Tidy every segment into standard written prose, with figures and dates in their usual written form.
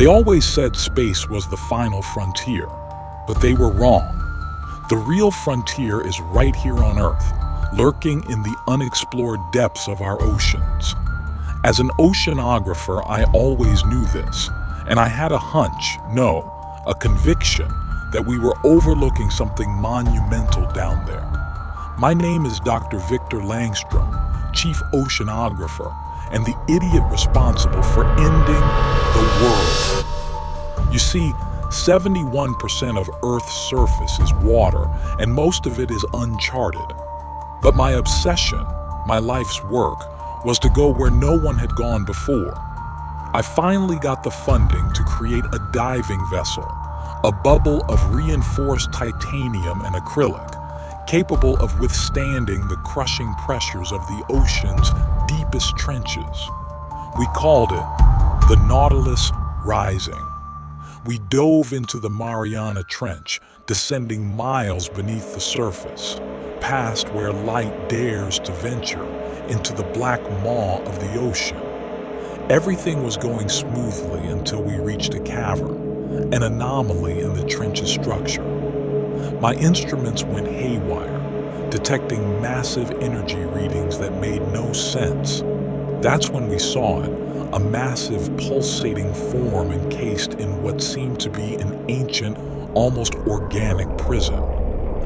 They always said space was the final frontier, but they were wrong. The real frontier is right here on Earth, lurking in the unexplored depths of our oceans. As an oceanographer, I always knew this, and I had a hunch, no, a conviction, that we were overlooking something monumental down there. My name is Dr. Victor Langstrom, Chief Oceanographer, and the idiot responsible for ending the world. You see, 71% of Earth's surface is water, and most of it is uncharted. But my obsession, my life's work, was to go where no one had gone before. I finally got the funding to create a diving vessel, a bubble of reinforced titanium and acrylic, capable of withstanding the crushing pressures of the ocean's deepest trenches. We called it the Nautilus Rising. We dove into the Mariana Trench, descending miles beneath the surface, past where light dares to venture into the black maw of the ocean. Everything was going smoothly until we reached a cavern, an anomaly in the trench's structure. My instruments went haywire, detecting massive energy readings that made no sense. That's when we saw it, a massive pulsating form encased in what seemed to be an ancient, almost organic prison.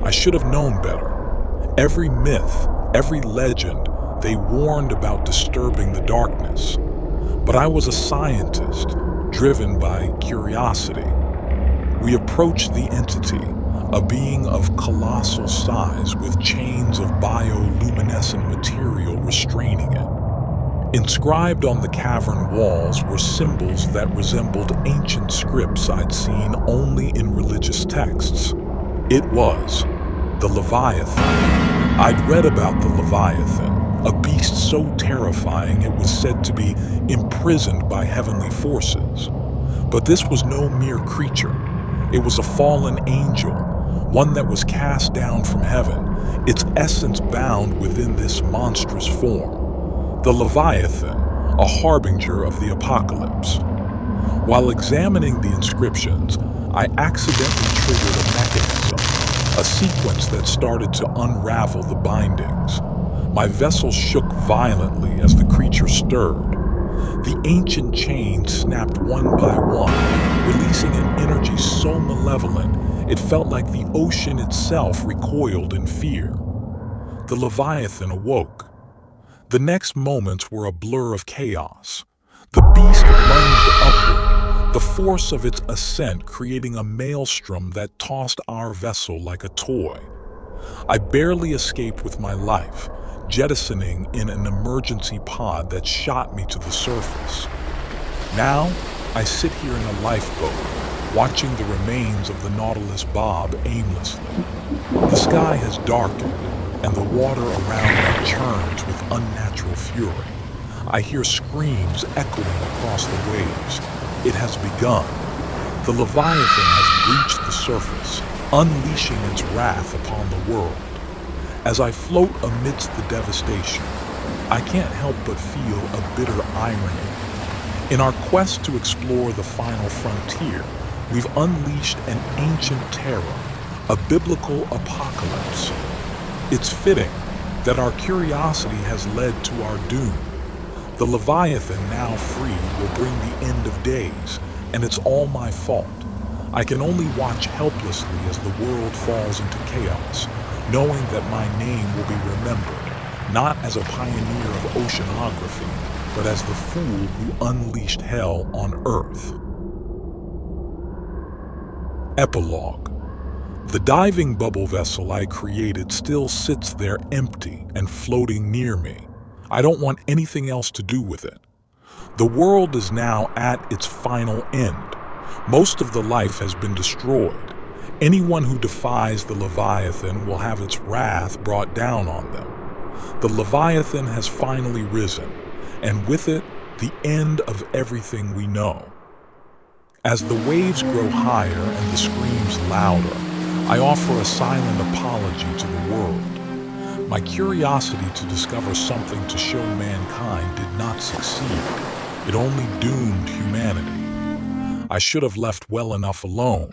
I should have known better. Every myth, every legend, they warned about disturbing the darkness. But I was a scientist, driven by curiosity. We approached the entity, a being of colossal size with chains of bioluminescent material restraining it. Inscribed on the cavern walls were symbols that resembled ancient scripts I'd seen only in religious texts. It was the Leviathan. I'd read about the Leviathan, a beast so terrifying it was said to be imprisoned by heavenly forces. But this was no mere creature. It was a fallen angel, one that was cast down from heaven, its essence bound within this monstrous form. The Leviathan, a harbinger of the apocalypse. While examining the inscriptions, I accidentally triggered a mechanism, a sequence that started to unravel the bindings. My vessel shook violently as the creature stirred. The ancient chains snapped one by one, releasing an energy so malevolent it felt like the ocean itself recoiled in fear. The Leviathan awoke. The next moments were a blur of chaos. The beast lunged upward, the force of its ascent creating a maelstrom that tossed our vessel like a toy. I barely escaped with my life, jettisoning in an emergency pod that shot me to the surface. Now, I sit here in a lifeboat, watching the remains of the Nautilus bob aimlessly. The sky has darkened, and the water around me churns with unnatural fury. I hear screams echoing across the waves. It has begun. The Leviathan has breached the surface, unleashing its wrath upon the world. As I float amidst the devastation, I can't help but feel a bitter irony. In our quest to explore the final frontier, we've unleashed an ancient terror, a biblical apocalypse. It's fitting that our curiosity has led to our doom. The Leviathan, now free, will bring the end of days, and it's all my fault. I can only watch helplessly as the world falls into chaos, knowing that my name will be remembered, not as a pioneer of oceanography, but as the fool who unleashed hell on Earth. Epilogue. The diving bubble vessel I created still sits there empty and floating near me. I don't want anything else to do with it. The world is now at its final end. Most of the life has been destroyed. Anyone who defies the Leviathan will have its wrath brought down on them. The Leviathan has finally risen, and with it, the end of everything we know. As the waves grow higher and the screams louder, I offer a silent apology to the world. My curiosity to discover something to show mankind did not succeed. It only doomed humanity. I should have left well enough alone.